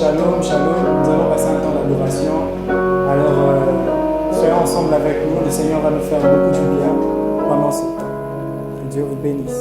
Shalom, shalom. Nous allons passer un temps d'adoration. Alors, soyez ensemble avec nous. Le Seigneur va nous faire beaucoup du bien pendant ce temps. Que Dieu vous bénisse.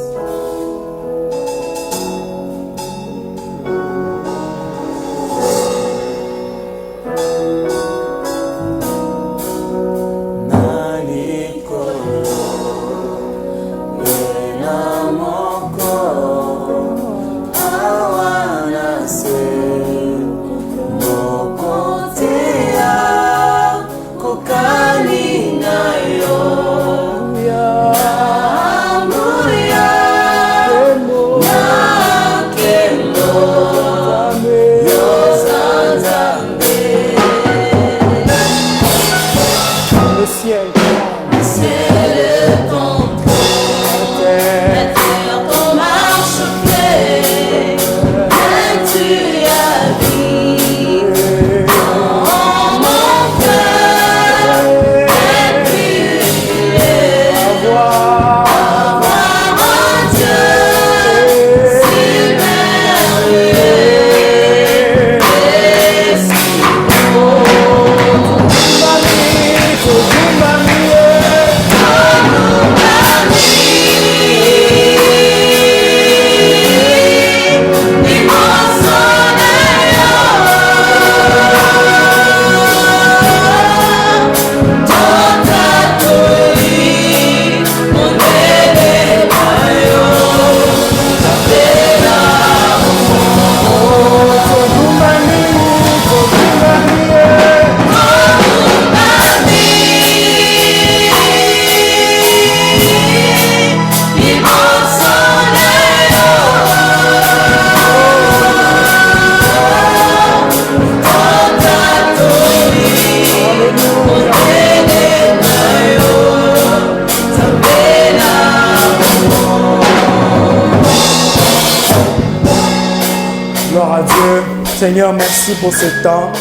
Seigneur, merci pour ce temps.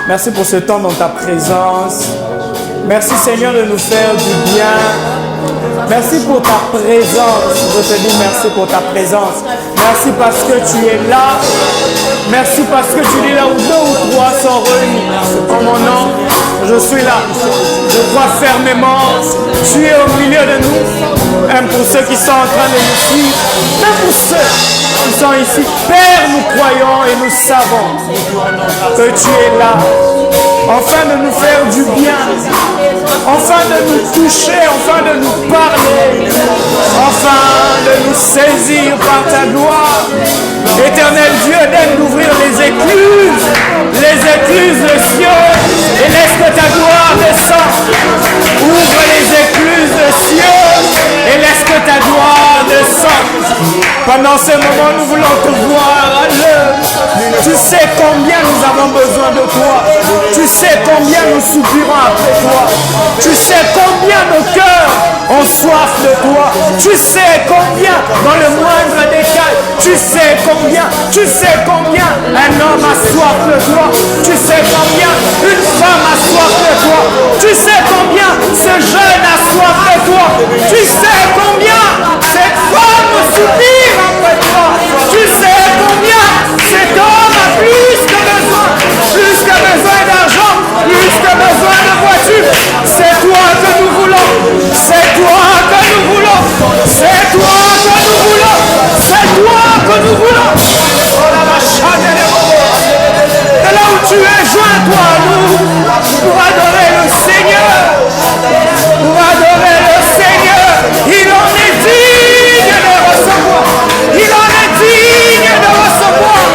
Merci pour ce temps dans ta présence. Merci Seigneur de nous faire du bien. Merci pour ta présence. Je te dis merci pour ta présence. Merci parce que tu es là. Merci parce que tu es là où 2 ou 3 sont réunis. En mon nom, je suis là. Je crois fermement. Tu es au milieu de nous. Même pour ceux qui sont en train de nous suivre. Même pour ceux qui sont ici. Père, nous croyons et nous savons que tu es là. Afin de nous faire du bien. Afin de nous toucher. Afin de nous parler. Afin de nous saisir par ta gloire. Éternel Dieu, d'aide d'ouvrir les écluses des cieux, et laisse que ta gloire descende. Ouvre les écluses des cieux, et laisse que ta gloire descende. Pendant ce moment, nous voulons te voir à l'œuvre. Tu sais combien nous avons besoin de toi. Tu sais combien nous soupirons après toi. Tu sais combien nos cœurs ont soif de toi. Tu sais combien, dans le moindre détail, tu sais combien un homme a soif de toi. Tu sais combien une femme a soif de toi. Tu sais combien ce jeune a soif de toi. Tu sais combien cette femme soupire après toi. Tu sais combien cet homme a plus que besoin d'argent, plus que besoin de voiture. C'est toi que nous voulons. C'est toi que nous voulons. C'est toi que nous voulons. C'est toi que nous voulons. Et là où tu es, joins-toi à nous pour adorer le Seigneur. Pour adorer le Seigneur. Il en est digne de recevoir. Il en est digne de recevoir.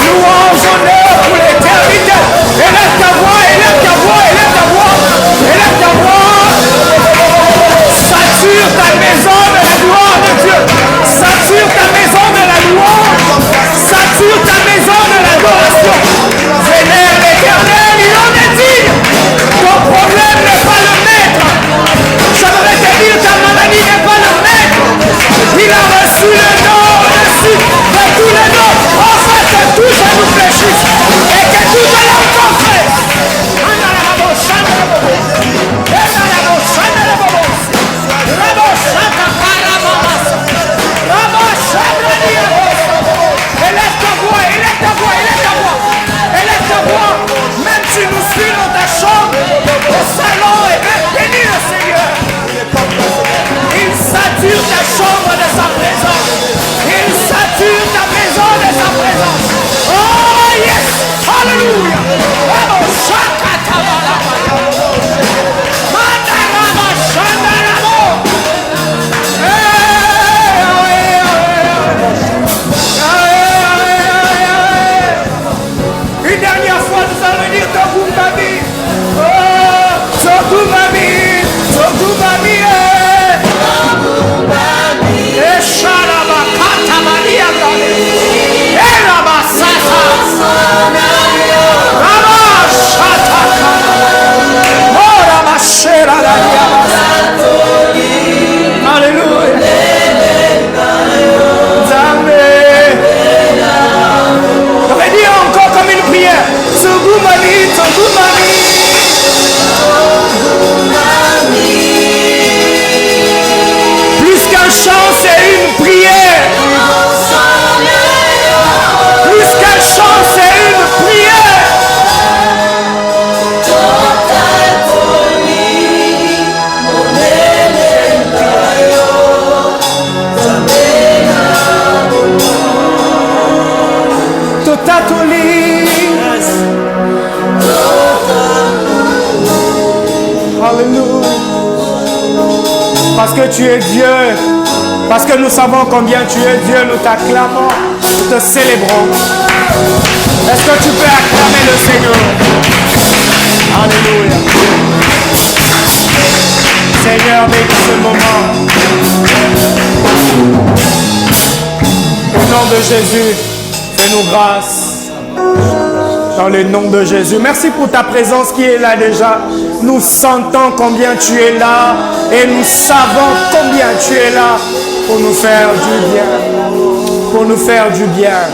Louange, honneur pour l'éternité. Élève ta voix, élève ta voix, élève ta voix. Élève ta voix. Sature ta maison de la gloire de Dieu. Sature ta maison de la louange. Sature ta maison de l'adoration. Vénère l'Éternel, il en est digne. sature ta chambre de sa présence. Il sature ta maison de sa présence. Oh yes! Alléluia! Oh, shakatabala. Mandarama shandaramo. Une dernière fois, nous allons dire Tokumbami. Oh, Tokumbami. Tokumbami. Esharaba katamania kale. Eraba sasa. Raba shata. Ora mashera la yaba. Alléluia. Encore comme une prière. Tsugumami, Tsugumami. Plus qu'un chant, c'est une prière. Plus qu'un chant, c'est une prière. Alléluia. Parce que tu es Dieu. Parce que nous savons combien tu es Dieu. Nous t'acclamons. Nous te célébrons. Est-ce que tu peux acclamer le Seigneur? Alléluia. Seigneur, bénis ce moment. Au nom de Jésus, fais-nous grâce. Dans le nom de Jésus. Merci pour ta présence qui est là déjà. Nous sentons combien tu es là. Et nous savons combien tu es là pour nous faire du bien. Pour nous faire du bien.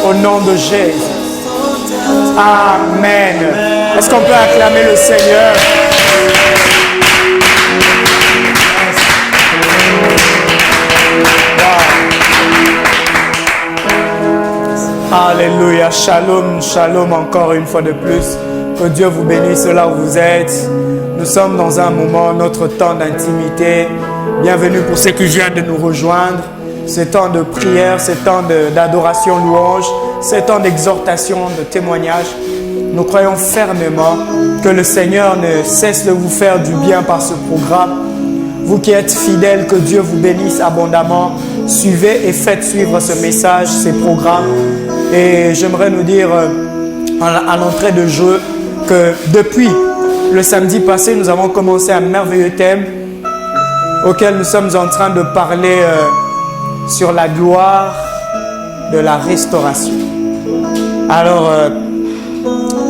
Au nom de Jésus. Amen. Est-ce qu'on peut acclamer le Seigneur? Alléluia, shalom, shalom encore une fois de plus. Que Dieu vous bénisse là où vous êtes. Nous sommes dans un moment, notre temps d'intimité. Bienvenue pour ceux qui viennent de nous rejoindre. Ce temps de prière, ce temps d'adoration, louange, ce temps d'exhortation, de témoignage. Nous croyons fermement que le Seigneur ne cesse de vous faire du bien par ce programme. Vous qui êtes fidèles, que Dieu vous bénisse abondamment. Suivez et faites suivre ce message, ces programmes. Et j'aimerais nous dire à l'entrée de jeu que depuis le samedi passé, nous avons commencé un merveilleux thème auquel nous sommes en train de parler sur la gloire de la restauration. Alors,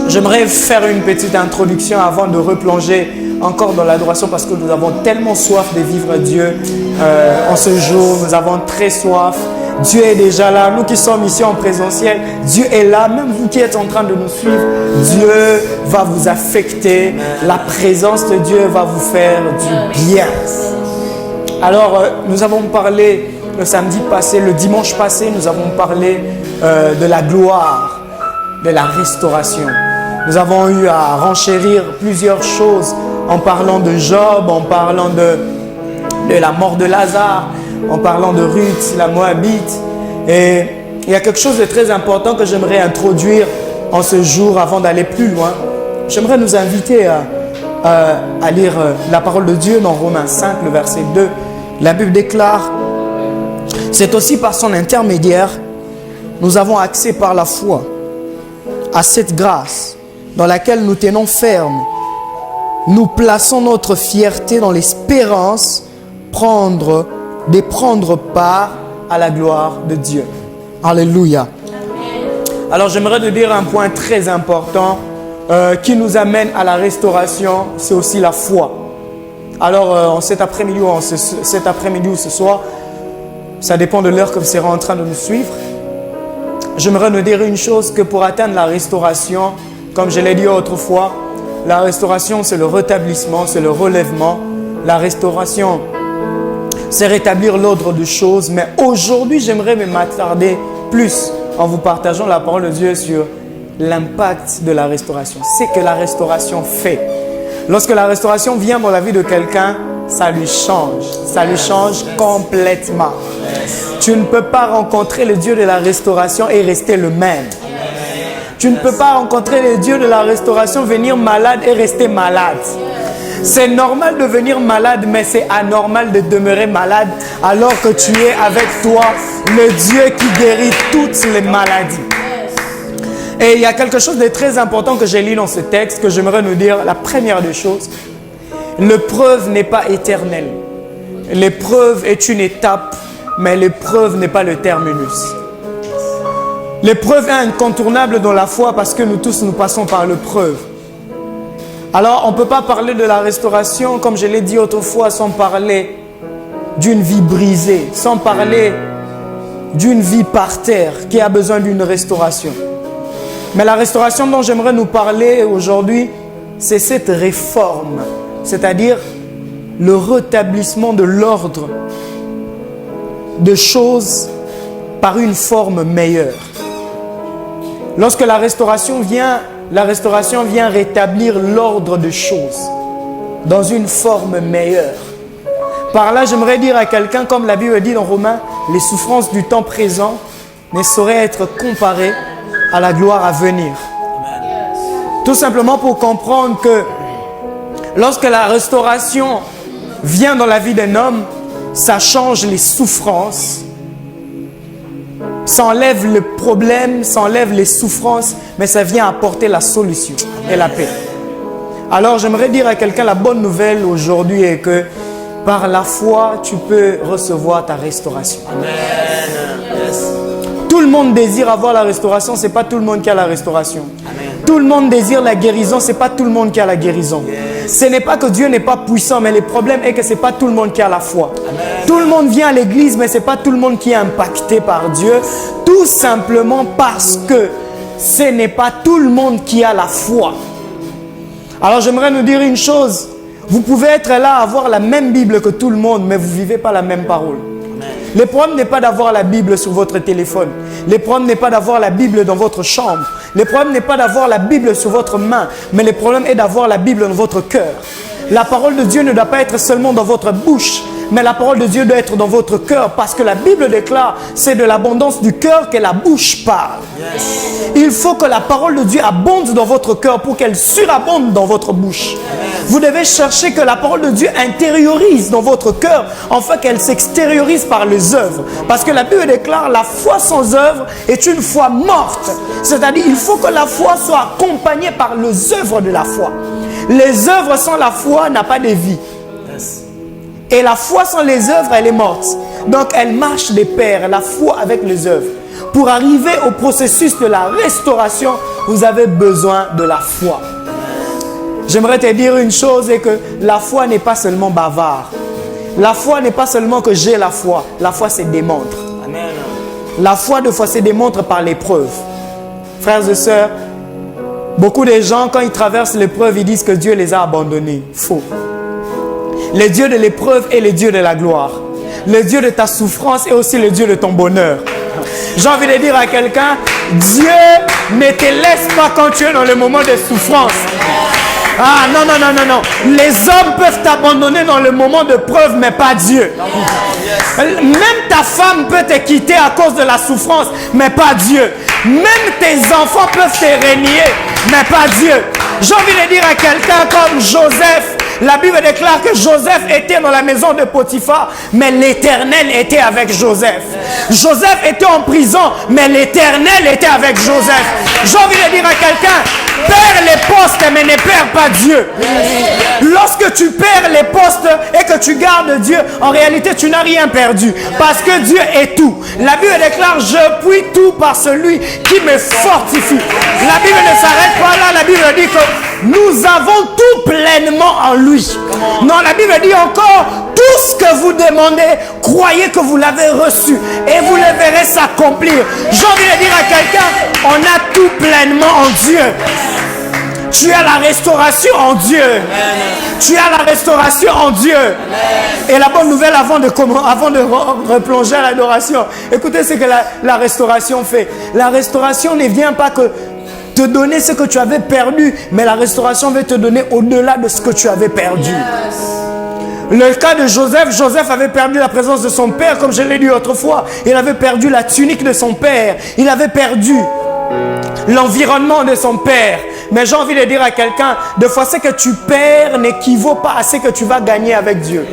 j'aimerais faire une petite introduction avant de replonger encore dans l'adoration parce que nous avons tellement soif de vivre Dieu en ce jour. Nous avons très soif. Dieu est déjà là. Nous qui sommes ici en présentiel, Dieu est là. Même vous qui êtes en train de nous suivre, Dieu va vous affecter. La présence de Dieu va vous faire du bien. Alors, nous avons parlé le samedi passé, le dimanche passé, nous avons parlé de la gloire, de la restauration. Nous avons eu à renchérir plusieurs choses en parlant de Job, en parlant de la mort de Lazare, en parlant de Ruth, la Moabite. Et il y a quelque chose de très important que j'aimerais introduire en ce jour avant d'aller plus loin. J'aimerais nous inviter à lire la parole de Dieu dans Romains 5, le verset 2. La Bible déclare: « C'est aussi par son intermédiaire, nous avons accès par la foi à cette grâce dans laquelle nous tenons ferme. Nous plaçons notre fierté dans l'espérance de prendre part à la gloire de Dieu. » Alléluia. Alors j'aimerais te dire un point très important qui nous amène à la restauration, c'est aussi la foi. Alors cet après-midi ou ce soir, ça dépend de l'heure que vous serez en train de nous suivre. J'aimerais nous dire une chose, que pour atteindre la restauration, comme je l'ai dit autrefois, la restauration c'est le rétablissement, c'est le relèvement. La restauration, c'est rétablir l'ordre de choses. Mais aujourd'hui, j'aimerais m'attarder plus en vous partageant la parole de Dieu sur l'impact de la restauration. C'est que la restauration fait. Lorsque la restauration vient dans la vie de quelqu'un, ça lui change complètement. Tu ne peux pas rencontrer le Dieu de la restauration et rester le même. Tu ne peux pas rencontrer le Dieu de la restauration, venir malade et rester malade. C'est normal de venir malade, mais c'est anormal de demeurer malade alors que tu es avec toi le Dieu qui guérit toutes les maladies. Et il y a quelque chose de très important que j'ai lu dans ce texte que j'aimerais nous dire. La première des choses, l'épreuve n'est pas éternelle. L'épreuve est une étape, mais l'épreuve n'est pas le terminus. L'épreuve est incontournable dans la foi parce que nous tous nous passons par l'épreuve. Alors on ne peut pas parler de la restauration, comme je l'ai dit autrefois, sans parler d'une vie brisée, sans parler d'une vie par terre qui a besoin d'une restauration. Mais la restauration dont j'aimerais nous parler aujourd'hui, c'est cette réforme, c'est-à-dire le rétablissement de l'ordre de choses par une forme meilleure. Lorsque la restauration vient rétablir l'ordre de choses dans une forme meilleure. Par là, j'aimerais dire à quelqu'un, comme la Bible dit dans Romains, les souffrances du temps présent ne sauraient être comparées à la gloire à venir. Tout simplement pour comprendre que lorsque la restauration vient dans la vie d'un homme, ça change les souffrances, ça enlève le problème, ça enlève les souffrances, mais ça vient apporter la solution et la paix. Alors j'aimerais dire à quelqu'un, la bonne nouvelle aujourd'hui est que par la foi, tu peux recevoir ta restauration. Amen. Tout le monde désire avoir la restauration, ce n'est pas tout le monde qui a la restauration. Amen. Tout le monde désire la guérison, ce n'est pas tout le monde qui a la guérison. Yes. Ce n'est pas que Dieu n'est pas puissant, mais le problème est que ce n'est pas tout le monde qui a la foi. Amen. Tout le monde vient à l'église, mais ce n'est pas tout le monde qui est impacté par Dieu. Tout simplement parce que ce n'est pas tout le monde qui a la foi. Alors j'aimerais nous dire une chose. Vous pouvez être là, avoir la même Bible que tout le monde, mais vous ne vivez pas la même parole. Le problème n'est pas d'avoir la Bible sur votre téléphone. Le problème n'est pas d'avoir la Bible dans votre chambre. Le problème n'est pas d'avoir la Bible sur votre main, mais le problème est d'avoir la Bible dans votre cœur. La parole de Dieu ne doit pas être seulement dans votre bouche, mais la parole de Dieu doit être dans votre cœur, parce que la Bible déclare, c'est de l'abondance du cœur que la bouche parle. Yes. Il faut que la parole de Dieu abonde dans votre cœur pour qu'elle surabonde dans votre bouche. Yes. Vous devez chercher que la parole de Dieu intériorise dans votre cœur, afin qu'elle s'extériorise par les œuvres. Parce que la Bible déclare, la foi sans œuvre est une foi morte. C'est-à-dire, il faut que la foi soit accompagnée par les œuvres de la foi. Les œuvres sans la foi n'a pas de vie. Yes. Et la foi sans les œuvres, elle est morte. Donc, elle marche de pair, la foi avec les œuvres. Pour arriver au processus de la restauration, vous avez besoin de la foi. J'aimerais te dire une chose, et que la foi n'est pas seulement bavard. La foi n'est pas seulement que j'ai la foi. La foi se démontre. Amen. La foi, de fois, se démontre par l'épreuve. Frères et sœurs, beaucoup de gens, quand ils traversent l'épreuve, ils disent que Dieu les a abandonnés. Faux. Le Dieu de l'épreuve est le Dieu de la gloire. Le Dieu de ta souffrance est aussi le Dieu de ton bonheur. J'ai envie de dire à quelqu'un, Dieu ne te laisse pas quand tu es dans le moment de souffrance. Ah non, non, non, non, non. Les hommes peuvent t'abandonner dans le moment de preuve, mais pas Dieu. Même ta femme peut te quitter à cause de la souffrance, mais pas Dieu. Même tes enfants peuvent te renier, mais pas Dieu. J'ai envie de dire à quelqu'un comme Joseph. La Bible déclare que Joseph était dans la maison de Potiphar, mais l'Éternel était avec Joseph. Joseph était en prison, mais l'Éternel était avec Joseph. J'ai envie de dire à quelqu'un, perds les postes, mais ne perds pas Dieu. Lorsque tu perds les postes et que tu gardes Dieu, en réalité, tu n'as rien perdu. Parce que Dieu est tout. La Bible déclare, je puis tout par celui qui me fortifie. La Bible ne s'arrête pas là. La Bible dit que nous avons tout pleinement en lui. Non, la Bible dit encore, tout ce que vous demandez, croyez que vous l'avez reçu et vous le verrez s'accomplir. J'ai envie de dire à quelqu'un, on a tout pleinement en Dieu. Tu as la restauration en Dieu. Tu as la restauration en Dieu. Et la bonne nouvelle avant de replonger à l'adoration, écoutez ce que la restauration fait. La restauration ne vient pas que te donner ce que tu avais perdu, mais la restauration veut te donner au-delà de ce que tu avais perdu. Le cas de Joseph, Joseph avait perdu la présence de son père, comme je l'ai dit autrefois. Il avait perdu la tunique de son père. Il avait perdu l'environnement de son père. Mais j'ai envie de dire à quelqu'un, des fois ce que tu perds n'équivaut pas à ce que tu vas gagner avec Dieu.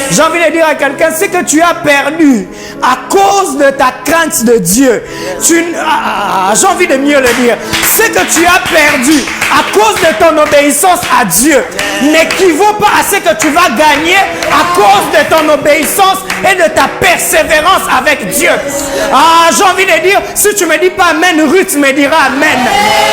J'ai envie de dire à quelqu'un, ce que tu as perdu à cause de ta crainte de Dieu, j'ai envie de mieux le dire, ce que tu as perdu à cause de ton obéissance à Dieu n'équivaut pas à ce que tu vas gagner à cause de ton obéissance et de ta persévérance avec Dieu. J'ai envie de dire, si tu ne me dis pas Amen, Ruth me dira Amen.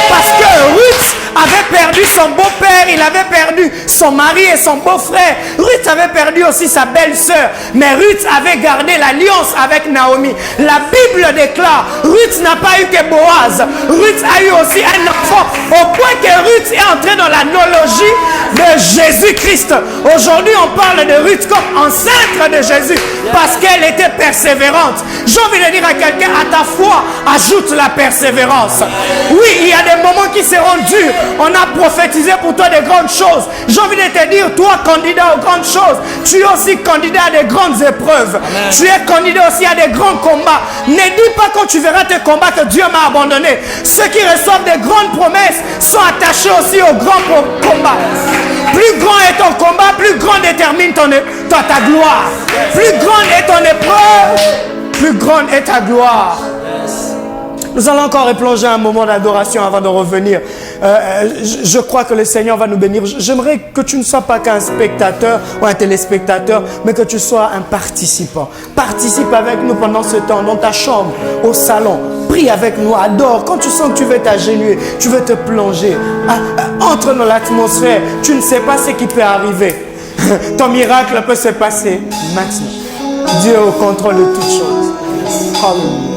Parce que Ruth avait perdu son beau-père, il avait perdu son mari et son beau-frère. Ruth avait perdu aussi sa belle-sœur. Mais Ruth avait gardé l'alliance avec Naomi. La Bible déclare, Ruth n'a pas eu que Boaz. Ruth a eu aussi un enfant. Au point que Ruth est entrée dans l'analogie de Jésus-Christ. Aujourd'hui, on parle de Ruth comme ancêtre de Jésus. Parce qu'elle était persévérante. J'ai envie de dire à quelqu'un, à ta foi, ajoute la persévérance. Oui, il y a des moments qui seront durs. On a prophétisé pour toi des grandes choses. J'ai envie de te dire, toi, candidat aux grandes choses, tu es aussi candidat à des grandes épreuves. Amen. Tu es candidat aussi à des grands combats. Ne dis pas quand tu verras tes combats que Dieu m'a abandonné. Ceux qui reçoivent des grandes promesses sont attachés aussi aux grands combats. Plus grand est ton combat, plus grand détermine ta gloire. Plus grande est ton épreuve, plus grande est ta gloire. Nous allons encore replonger un moment d'adoration avant de revenir. Je crois que le Seigneur va nous bénir. J'aimerais que tu ne sois pas qu'un spectateur ou un téléspectateur, mais que tu sois un participant. Participe avec nous pendant ce temps, dans ta chambre, au salon. Prie avec nous, adore. Quand tu sens que tu veux t'agenouiller, tu veux te plonger, entre dans l'atmosphère. Tu ne sais pas ce qui peut arriver. Ton miracle peut se passer maintenant. Dieu est au contrôle de toutes choses. Hallelujah.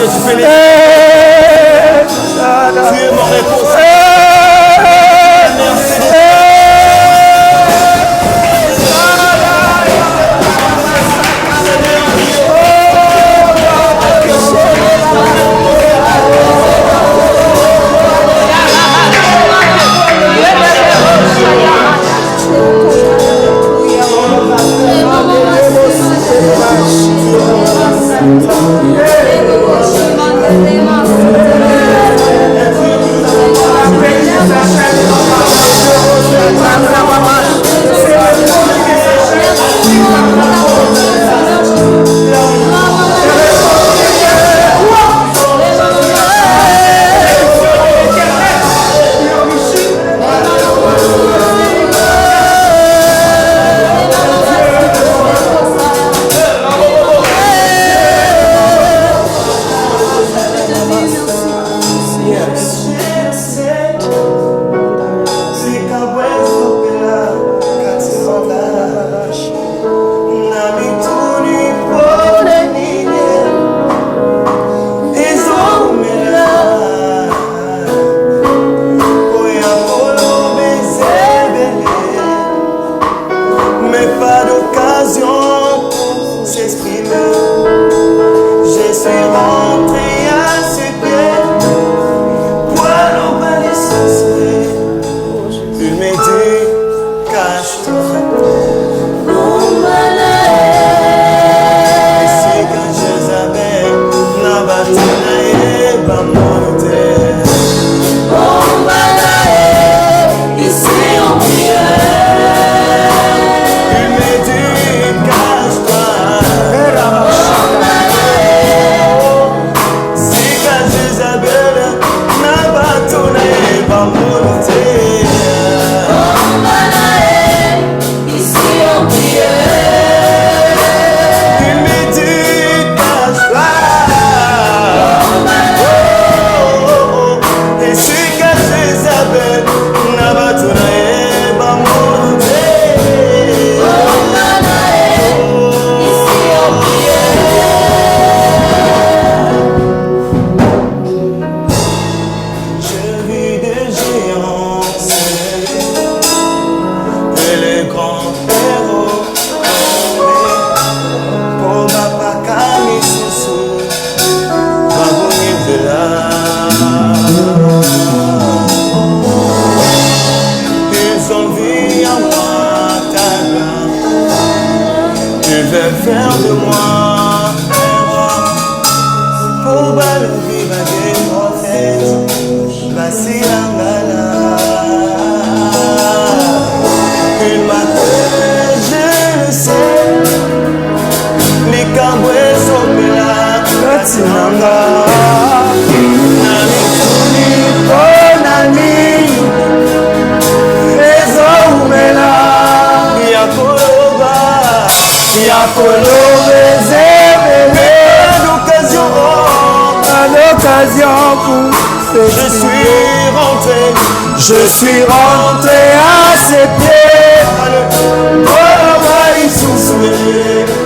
que tu fais les... Tu es mon réponse. Je suis rentré à ses pieds. Oh, il soufflait.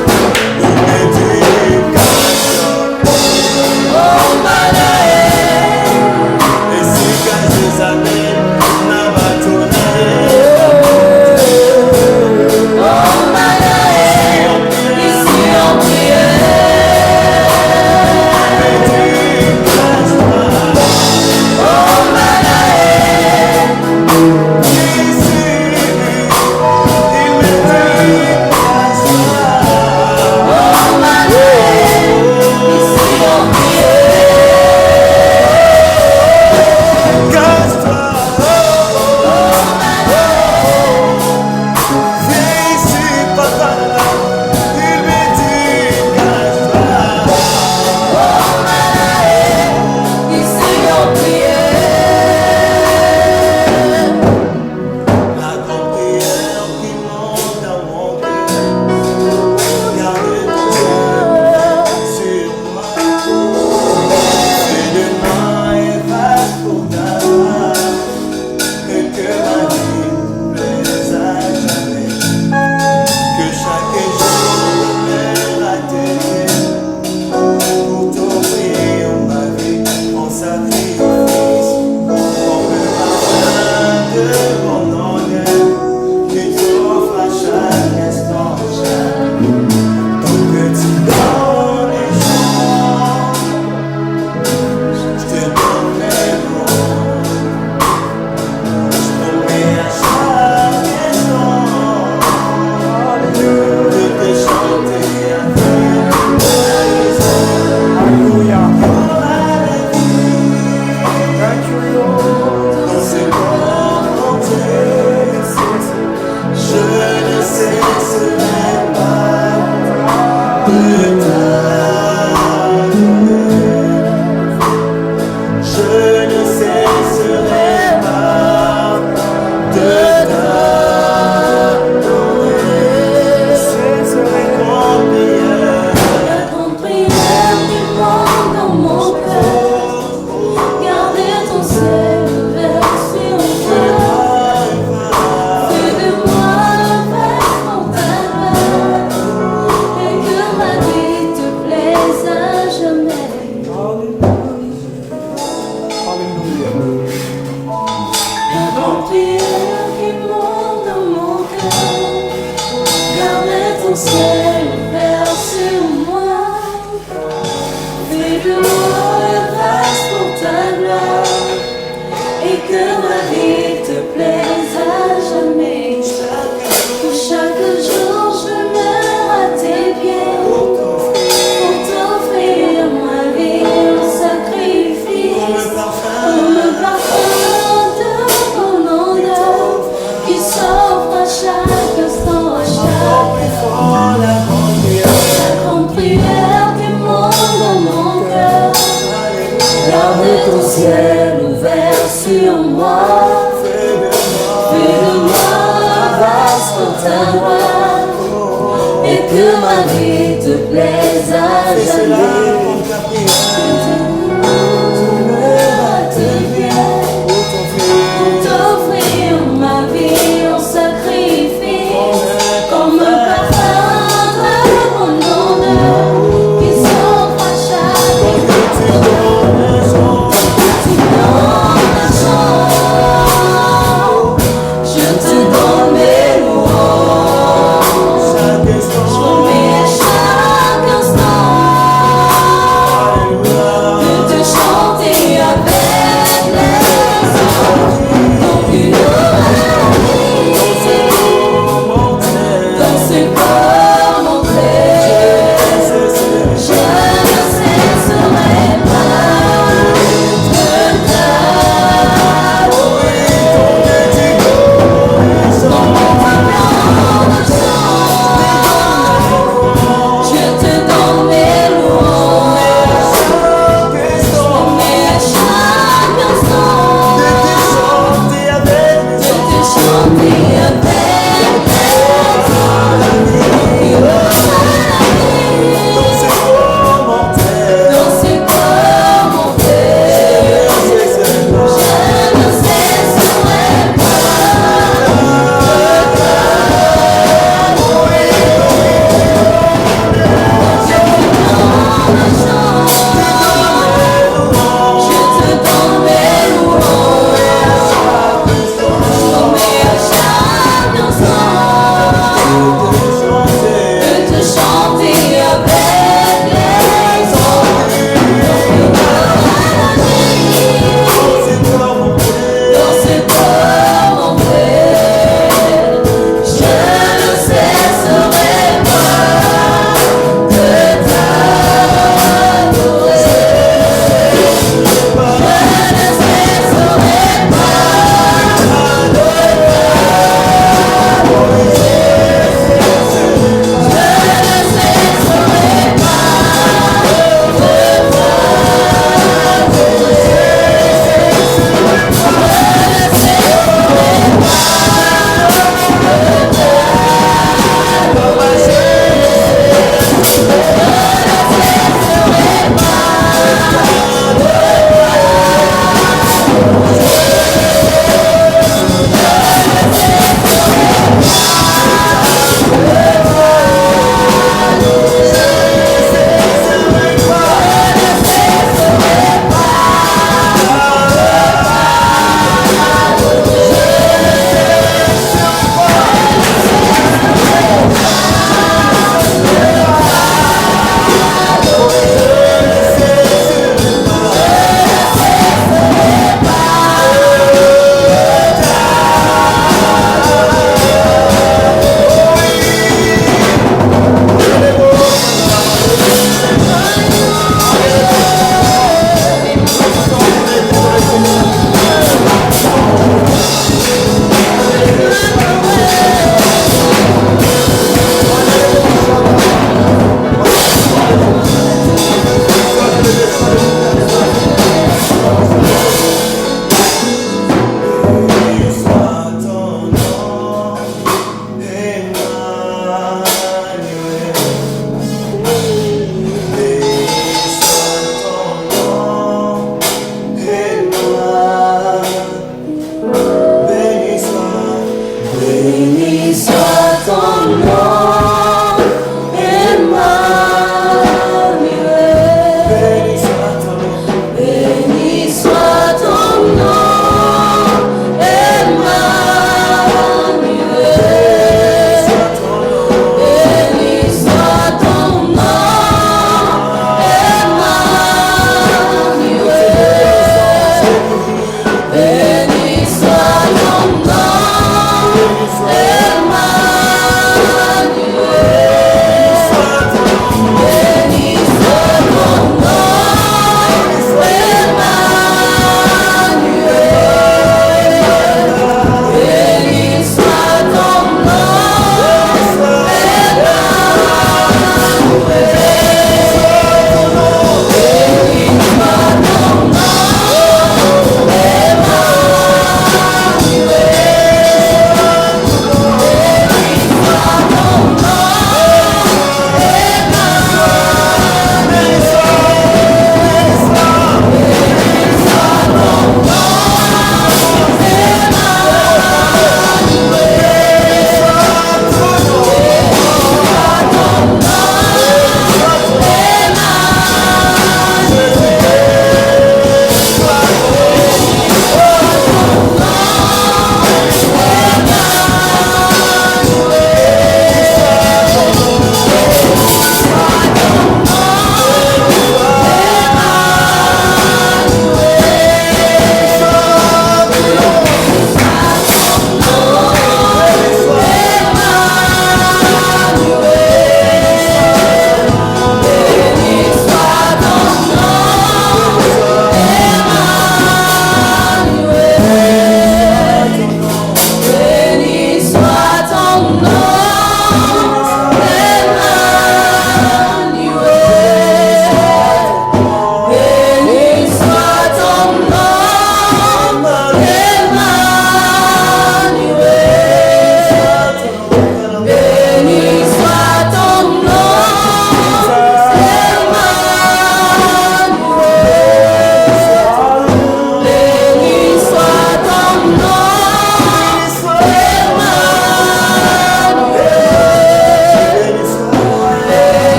Fais de moi une grâce pour ta gloire et que ma vie te plaise à jamais. Pour chaque jour je meurs à tes pieds pour t'offrir ma vie en sacrifice, pour le parfum de ton odeur qui s'offre à chaque instant, à chaque fois. La grande prière qui monte dans mon cœur, garde ton ciel ouvert sur moi. Fais de moi un vase pour ta gloire et que ma vie te plaise à jamais. À tes pieds pour t'offrir ma vie en sacrifice, comme un parfum de mon odeur qui s'offre à chaque instant. Tu donnes un chant, je te donne mes louanges, je remets à chaque instant.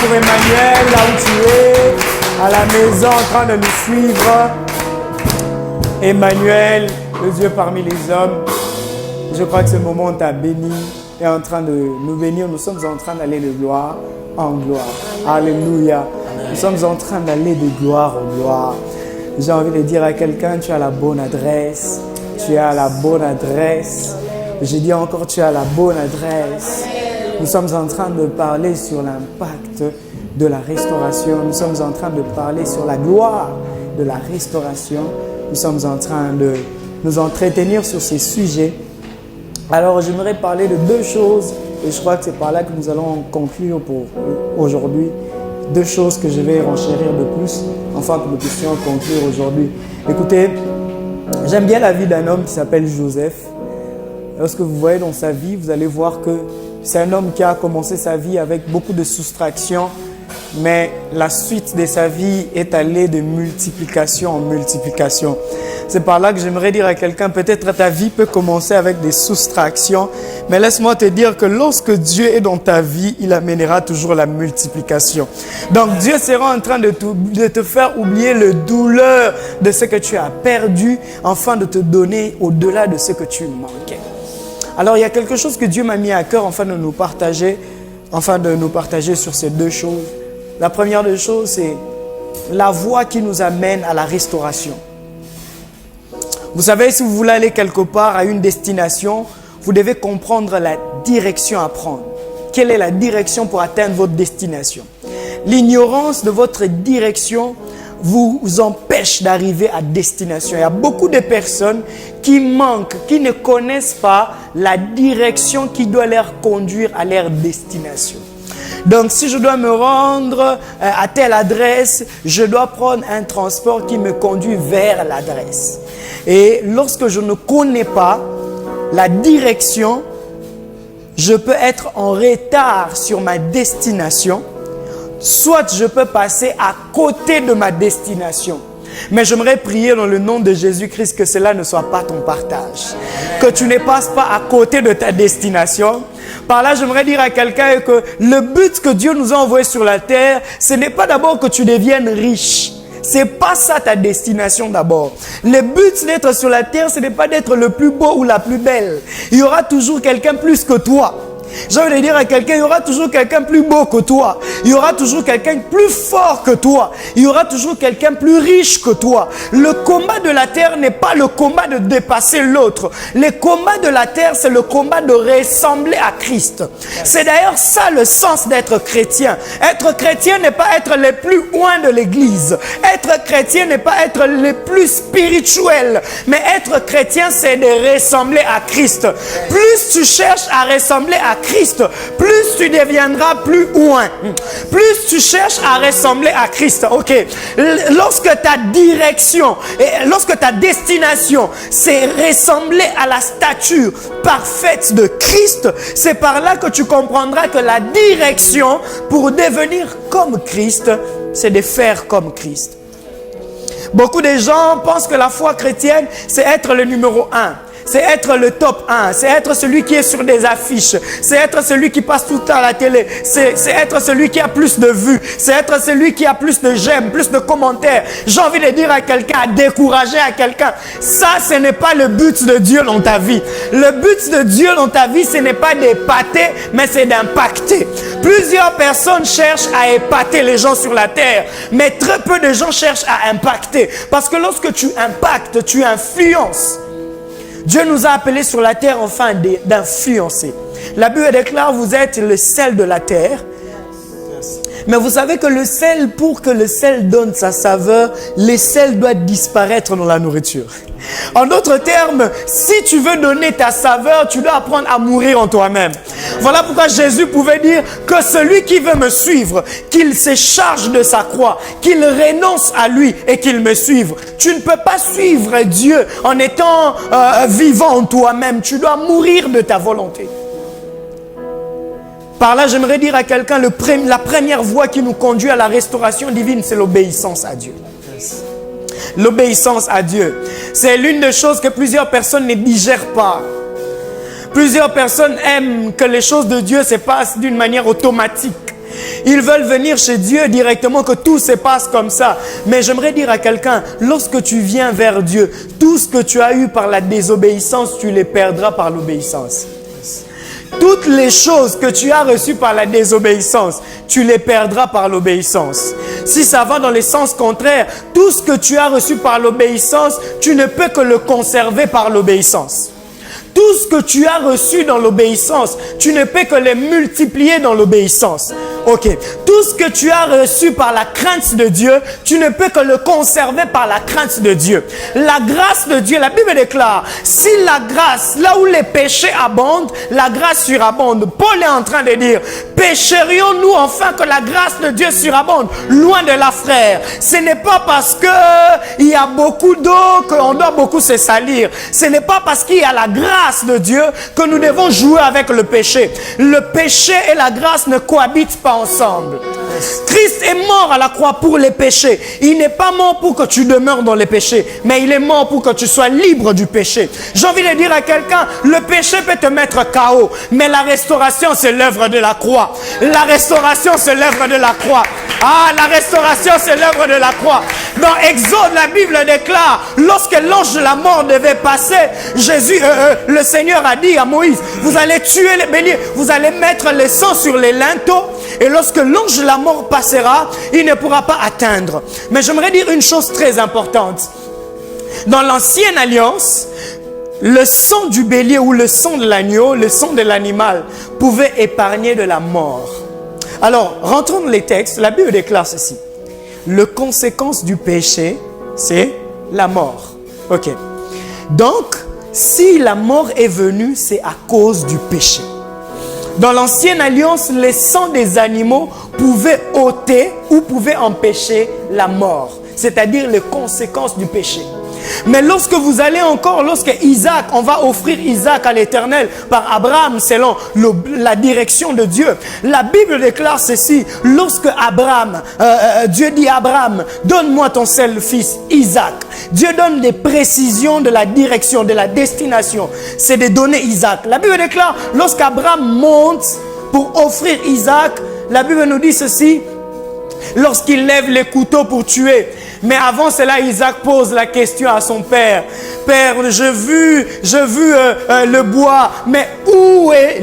pour Emmanuel, là où tu es, à la maison en train de nous suivre. Emmanuel, le Dieu parmi les hommes, je crois que ce moment t'a béni, est en train de nous bénir. Nous sommes en train d'aller de gloire en gloire. Alléluia. Nous sommes en train d'aller de gloire en gloire. J'ai envie de dire à quelqu'un, tu as la bonne adresse. Tu as la bonne adresse. J'ai dit encore, tu as la bonne adresse. Nous sommes en train de parler sur l'impact de la restauration. Nous sommes en train de parler sur la gloire de la restauration. Nous sommes en train de nous entretenir sur ces sujets. Alors, j'aimerais parler de deux choses. Et je crois que c'est par là que nous allons conclure pour aujourd'hui. Deux choses que je vais renchérir de plus, afin que nous puissions conclure aujourd'hui. Écoutez, j'aime bien la vie d'un homme qui s'appelle Joseph. Lorsque vous voyez dans sa vie, vous allez voir que c'est un homme qui a commencé sa vie avec beaucoup de soustraction, mais la suite de sa vie est allée de multiplication en multiplication. C'est par là que j'aimerais dire à quelqu'un, peut-être ta vie peut commencer avec des soustractions, mais laisse-moi te dire que lorsque Dieu est dans ta vie, il amènera toujours la multiplication. Donc Dieu sera en train de te faire oublier le douleur de ce que tu as perdu, afin de te donner au-delà de ce que tu manquais. Alors il y a quelque chose que Dieu m'a mis à cœur afin de nous partager sur ces deux choses. La première des choses, c'est la voie qui nous amène à la restauration. Vous savez, si vous voulez aller quelque part à une destination, vous devez comprendre la direction à prendre. Quelle est la direction pour atteindre votre destination? L'ignorance de votre direction vous empêche d'arriver à destination. Il y a beaucoup de personnes qui manquent, qui ne connaissent pas la direction qui doit les conduire à leur destination. Donc, si je dois me rendre à telle adresse, je dois prendre un transport qui me conduit vers l'adresse. Et lorsque je ne connais pas la direction, je peux être en retard sur ma destination. Soit je peux passer à côté de ma destination. Mais j'aimerais prier dans le nom de Jésus-Christ que cela ne soit pas ton partage. Que tu ne passes pas à côté de ta destination. Par là, j'aimerais dire à quelqu'un que le but que Dieu nous a envoyé sur la terre, ce n'est pas d'abord que tu deviennes riche. C'est pas ça ta destination d'abord. Le but d'être sur la terre, ce n'est pas d'être le plus beau ou la plus belle. Il y aura toujours quelqu'un plus que toi. J'ai envie de dire à quelqu'un, il y aura toujours quelqu'un plus beau que toi. Il y aura toujours quelqu'un plus fort que toi. Il y aura toujours quelqu'un plus riche que toi. Le combat de la terre n'est pas le combat de dépasser l'autre. Le combat de la terre, c'est le combat de ressembler à Christ. C'est d'ailleurs ça le sens d'être chrétien. Être chrétien n'est pas être le plus loin de l'église. Être chrétien n'est pas être le plus spirituel. Mais être chrétien, c'est de ressembler à Christ. Plus tu cherches à ressembler à Christ, plus tu deviendras plus loin. Plus tu cherches à ressembler à Christ. Ok. Lorsque ta direction, lorsque ta destination, c'est ressembler à la stature parfaite de Christ, c'est par là que tu comprendras que la direction pour devenir comme Christ, c'est de faire comme Christ. Beaucoup de gens pensent que la foi chrétienne, c'est être le numéro 1. C'est être le top 1, c'est être celui qui est sur des affiches, c'est être celui qui passe tout le temps à la télé, c'est être celui qui a plus de vues, c'est être celui qui a plus de j'aime, plus de commentaires. J'ai envie de dire à quelqu'un, à décourager à quelqu'un, ça ce n'est pas le but de Dieu dans ta vie. Le but de Dieu dans ta vie, ce n'est pas d'épater, mais c'est d'impacter. Plusieurs personnes cherchent à épater les gens sur la terre, mais très peu de gens cherchent à impacter. Parce que lorsque tu impactes, tu influences. Dieu nous a appelés sur la terre enfin d'influencer. La Bible déclare, vous êtes le sel de la terre. Mais vous savez que le sel, pour que le sel donne sa saveur, le sel doit disparaître dans la nourriture. En d'autres termes, si tu veux donner ta saveur, tu dois apprendre à mourir en toi-même. Voilà pourquoi Jésus pouvait dire que celui qui veut me suivre, qu'il se charge de sa croix, qu'il renonce à lui et qu'il me suive. Tu ne peux pas suivre Dieu en étant vivant en toi-même. Tu dois mourir de ta volonté. Par là, j'aimerais dire à quelqu'un, la première voie qui nous conduit à la restauration divine, c'est l'obéissance à Dieu. L'obéissance à Dieu. C'est l'une des choses que plusieurs personnes ne digèrent pas. Plusieurs personnes aiment que les choses de Dieu se passent d'une manière automatique. Ils veulent venir chez Dieu directement, que tout se passe comme ça. Mais j'aimerais dire à quelqu'un, lorsque tu viens vers Dieu, tout ce que tu as eu par la désobéissance, tu les perdras par l'obéissance. Toutes les choses que tu as reçues par la désobéissance, tu les perdras par l'obéissance. Si ça va dans les sens contraires, tout ce que tu as reçu par l'obéissance, tu ne peux que le conserver par l'obéissance. Tout ce que tu as reçu dans l'obéissance, tu ne peux que les multiplier dans l'obéissance. Ok. Tout ce que tu as reçu par la crainte de Dieu, tu ne peux que le conserver par la crainte de Dieu. La grâce de Dieu, la Bible déclare, si la grâce, là où les péchés abondent, la grâce surabonde. Paul est en train de dire, pécherions-nous enfin que la grâce de Dieu surabonde? Loin de là, frère. Ce n'est pas parce que il y a beaucoup d'eau qu'on doit beaucoup se salir. Ce n'est pas parce qu'il y a la grâce de Dieu que nous devons jouer avec le péché. Le péché et la grâce ne cohabitent pas ensemble. Christ est mort à la croix pour les péchés. Il n'est pas mort pour que tu demeures dans les péchés, mais il est mort pour que tu sois libre du péché. J'ai envie de dire à quelqu'un, le péché peut te mettre KO, mais la restauration, c'est l'œuvre de la croix. La restauration, c'est l'œuvre de la croix. Ah, la restauration, c'est l'œuvre de la croix. Dans Exode, la Bible déclare, lorsque l'ange de la mort devait passer, le Seigneur a dit à Moïse, vous allez tuer les béliers, vous allez mettre le sang sur les linteaux, et lorsque l'ange de la mort passera, il ne pourra pas atteindre. Mais j'aimerais dire une chose très importante. Dans l'ancienne alliance, le sang du bélier ou le sang de l'agneau, le sang de l'animal, pouvait épargner de la mort. Alors, rentrons dans les textes. La Bible déclare ceci. La conséquence du péché, c'est la mort. Ok. Donc, si la mort est venue, c'est à cause du péché. Dans l'ancienne alliance, le sang des animaux pouvait ôter ou pouvait empêcher la mort, c'est-à-dire les conséquences du péché. Mais lorsque vous allez encore, lorsque Isaac, on va offrir Isaac à l'Éternel par Abraham selon la direction de Dieu. La Bible déclare ceci, lorsque Dieu dit à Abraham, donne-moi ton seul fils Isaac. Dieu donne des précisions de la direction, de la destination. C'est de donner Isaac. La Bible déclare, lorsqu'Abraham monte pour offrir Isaac, la Bible nous dit ceci, lorsqu'il lève les couteaux pour tuer. Mais avant cela, Isaac pose la question à son père. Père, j'ai vu le bois, mais où est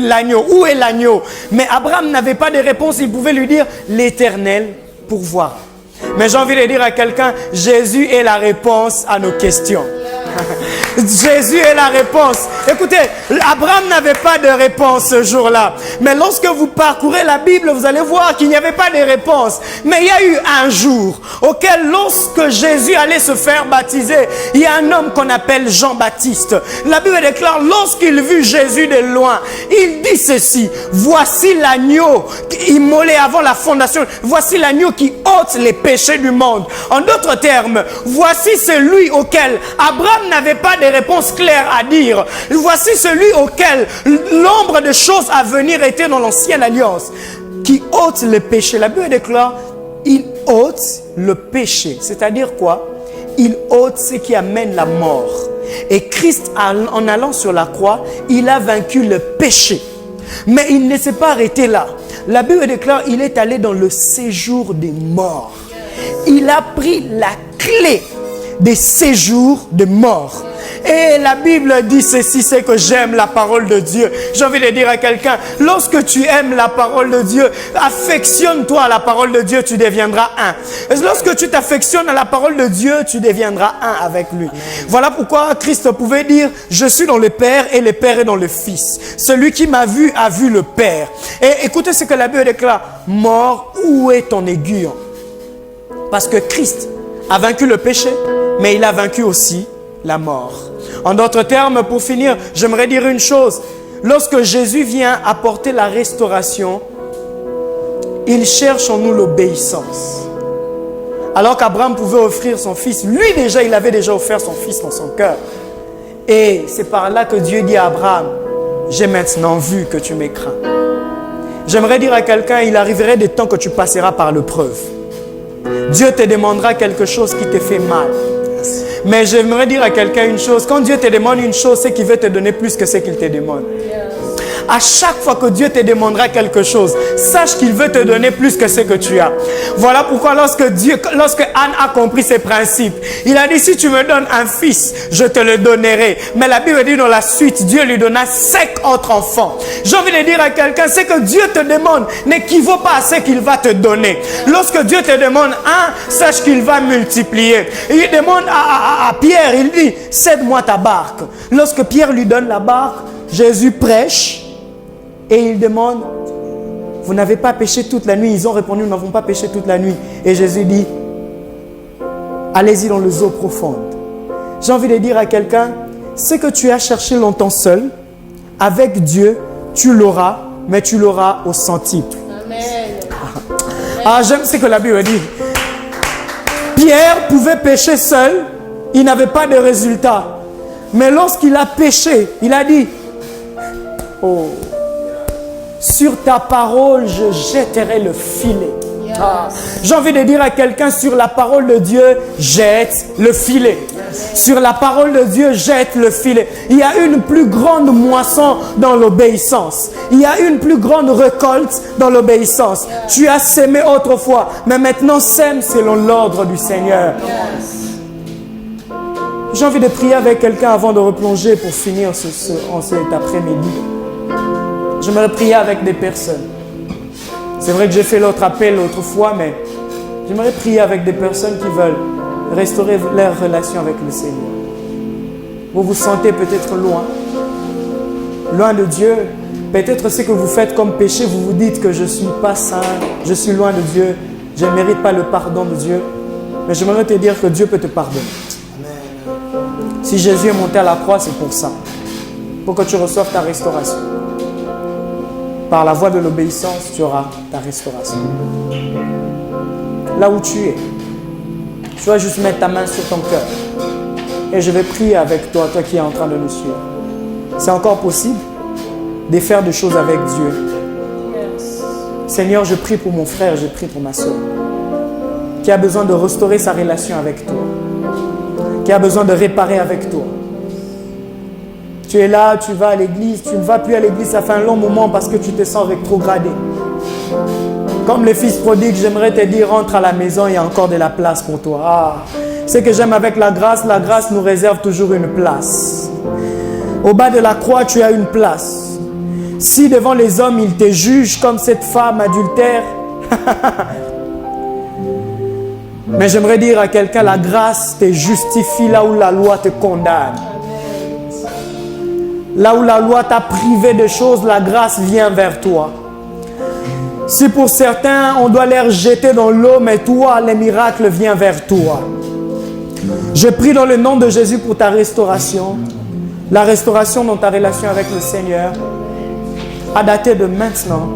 l'agneau? Où est l'agneau? Mais Abraham n'avait pas de réponse. Il pouvait lui dire, l'Éternel pourvoira. Mais j'ai envie de dire à quelqu'un, Jésus est la réponse à nos questions. Jésus est la réponse. Écoutez, Abraham n'avait pas de réponse ce jour-là. Mais lorsque vous parcourez la Bible, vous allez voir qu'il n'y avait pas de réponse. Mais il y a eu un jour auquel, lorsque Jésus allait se faire baptiser, il y a un homme qu'on appelle Jean-Baptiste. La Bible déclare, lorsqu'il vit Jésus de loin, il dit ceci, voici l'agneau immolé avant la fondation. Voici l'agneau qui ôte les péchés du monde. En d'autres termes, voici celui auquel Abraham n'avait pas de réponse claire à dire. Voici celui auquel l'ombre de choses à venir était dans l'ancienne alliance, qui ôte le péché. La Bible déclare, il ôte le péché. C'est-à-dire quoi? Il ôte ce qui amène la mort. Et Christ, en allant sur la croix, il a vaincu le péché. Mais il ne s'est pas arrêté là. La Bible déclare, il est allé dans le séjour des morts. Il a pris la clé des séjours de mort. Et la Bible dit ceci, c'est que j'aime la parole de Dieu. J'ai envie de dire à quelqu'un, lorsque tu aimes la parole de Dieu, affectionne-toi à la parole de Dieu, tu deviendras un. Et lorsque tu t'affectionnes à la parole de Dieu, tu deviendras un avec lui. Voilà pourquoi Christ pouvait dire, je suis dans le Père et le Père est dans le Fils. Celui qui m'a vu a vu le Père. Et écoutez ce que la Bible déclare, mort, où est ton aiguillon? Parce que Christ a vaincu le péché, mais il a vaincu aussi la mort. En d'autres termes, pour finir, j'aimerais dire une chose. Lorsque Jésus vient apporter la restauration, il cherche en nous l'obéissance. Alors qu'Abraham pouvait offrir son fils, lui déjà, il avait déjà offert son fils dans son cœur. Et c'est par là que Dieu dit à Abraham, j'ai maintenant vu que tu m'écrains. J'aimerais dire à quelqu'un, il arriverait des temps que tu passeras par l'épreuve. Dieu te demandera quelque chose qui te fait mal. Mais j'aimerais dire à quelqu'un une chose. Quand Dieu te demande une chose, c'est qu'il veut te donner plus que ce qu'il te demande. À chaque fois que Dieu te demandera quelque chose, sache qu'il veut te donner plus que ce que tu as. Voilà pourquoi lorsque Anne a compris ces principes, il a dit, si tu me donnes un fils, je te le donnerai. Mais la Bible dit dans la suite, Dieu lui donna 5 autres enfants. J'ai envie de dire à quelqu'un, ce que Dieu te demande n'équivaut pas à ce qu'il va te donner. Lorsque Dieu te demande un, sache qu'il va multiplier. Et il demande à Pierre, il dit, cède-moi ta barque. Lorsque Pierre lui donne la barque, Jésus prêche et il demande, vous n'avez pas péché toute la nuit? Ils ont répondu, nous n'avons pas péché toute la nuit. Et Jésus dit, allez-y dans les eaux profondes. J'ai envie de dire à quelqu'un, ce que tu as cherché longtemps seul, avec Dieu, tu l'auras, mais tu l'auras au centuple. Amen. Ah, j'aime ce que la Bible dit. Pierre pouvait pécher seul, il n'avait pas de résultat. Mais lorsqu'il a péché, il a dit, oh, sur ta parole, je jetterai le filet. Yes. Ah, j'ai envie de dire à quelqu'un, sur la parole de Dieu, jette le filet. Yes. Sur la parole de Dieu, jette le filet. Il y a une plus grande moisson dans l'obéissance. Il y a une plus grande récolte dans l'obéissance. Yes. Tu as sémé autrefois, mais maintenant sème selon l'ordre du Seigneur. Yes. J'ai envie de prier avec quelqu'un avant de replonger pour finir cet après-midi. J'aimerais prier avec des personnes. C'est vrai que j'ai fait l'autre appel l'autre fois, mais j'aimerais prier avec des personnes qui veulent restaurer leur relation avec le Seigneur. Vous vous sentez peut-être loin de Dieu. Peut-être ce que vous faites comme péché, vous vous dites que je ne suis pas saint, je suis loin de Dieu, je ne mérite pas le pardon de Dieu. Mais j'aimerais te dire que Dieu peut te pardonner. Si Jésus est monté à la croix, c'est pour ça. Pour que tu reçoives ta restauration. Par la voie de l'obéissance, tu auras ta restauration. Là où tu es, tu vas juste mettre ta main sur ton cœur. Et je vais prier avec toi, toi qui es en train de nous suivre. C'est encore possible de faire des choses avec Dieu. Seigneur, je prie pour mon frère, je prie pour ma soeur, qui a besoin de restaurer sa relation avec toi, qui a besoin de réparer avec toi. Tu es là, tu vas à l'église, tu ne vas plus à l'église, ça fait un long moment parce que tu te sens rétrogradé. Comme le fils prodigue, j'aimerais te dire, rentre à la maison, il y a encore de la place pour toi. Ah, ce que j'aime avec la grâce nous réserve toujours une place. Au bas de la croix, tu as une place. Si devant les hommes, ils te jugent comme cette femme adultère, mais j'aimerais dire à quelqu'un, la grâce te justifie là où la loi te condamne. Là où la loi t'a privé de choses, la grâce vient vers toi. Si pour certains, on doit les jeter dans l'eau, mais toi, les miracles viennent vers toi. Je prie dans le nom de Jésus pour ta restauration. La restauration dans ta relation avec le Seigneur. À dater de maintenant,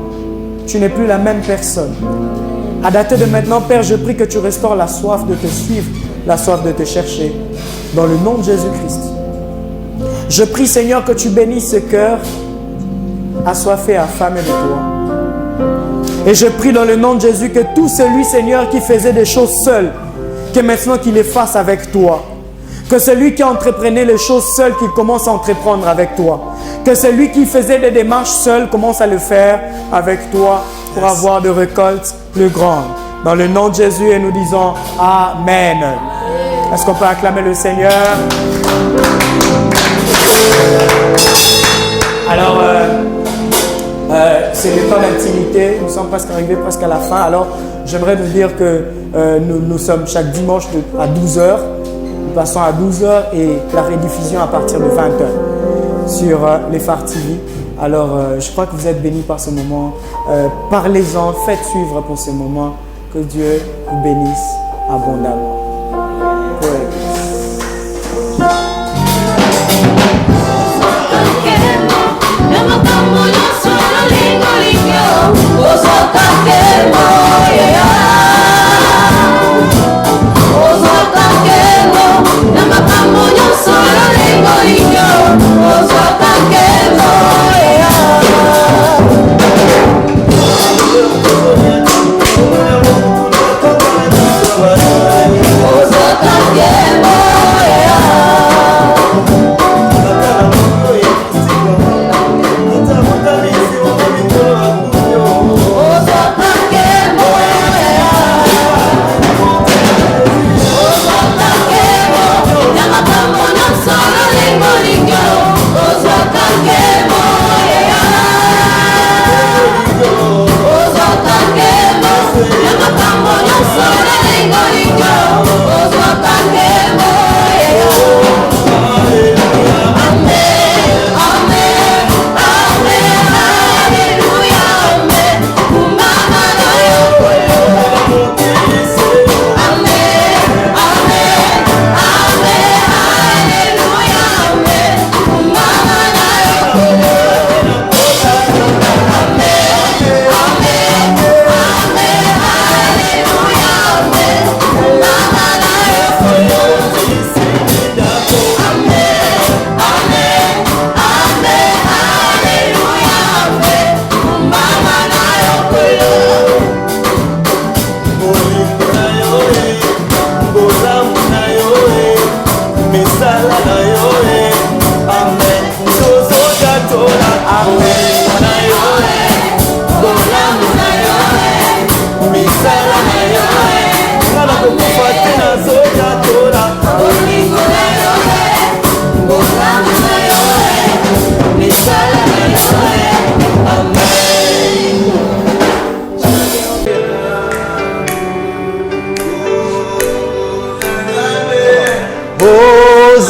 tu n'es plus la même personne. À dater de maintenant, Père, je prie que tu restaures la soif de te suivre, la soif de te chercher. Dans le nom de Jésus-Christ. Je prie, Seigneur, que tu bénisses ce cœur assoiffé, affamé de toi. Et je prie dans le nom de Jésus que tout celui, Seigneur, qui faisait des choses seul, que maintenant qu'il les fasse avec toi. Que celui qui entreprenait les choses seul, qu'il commence à entreprendre avec toi. Que celui qui faisait des démarches seul commence à le faire avec toi pour avoir de récoltes plus grandes. Dans le nom de Jésus, et nous disons Amen. Est-ce qu'on peut acclamer le Seigneur? Alors, c'est le temps d'intimité. Nous sommes presque arrivés presque à la fin. Alors, j'aimerais vous dire que nous sommes chaque dimanche à 12h. Nous passons à 12h et la rediffusion à partir de 20h sur les Phares TV. Alors, je crois que vous êtes bénis par ce moment. Parlez-en, faites suivre pour ce moment. Que Dieu vous bénisse abondamment. Yeah.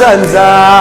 Zanza.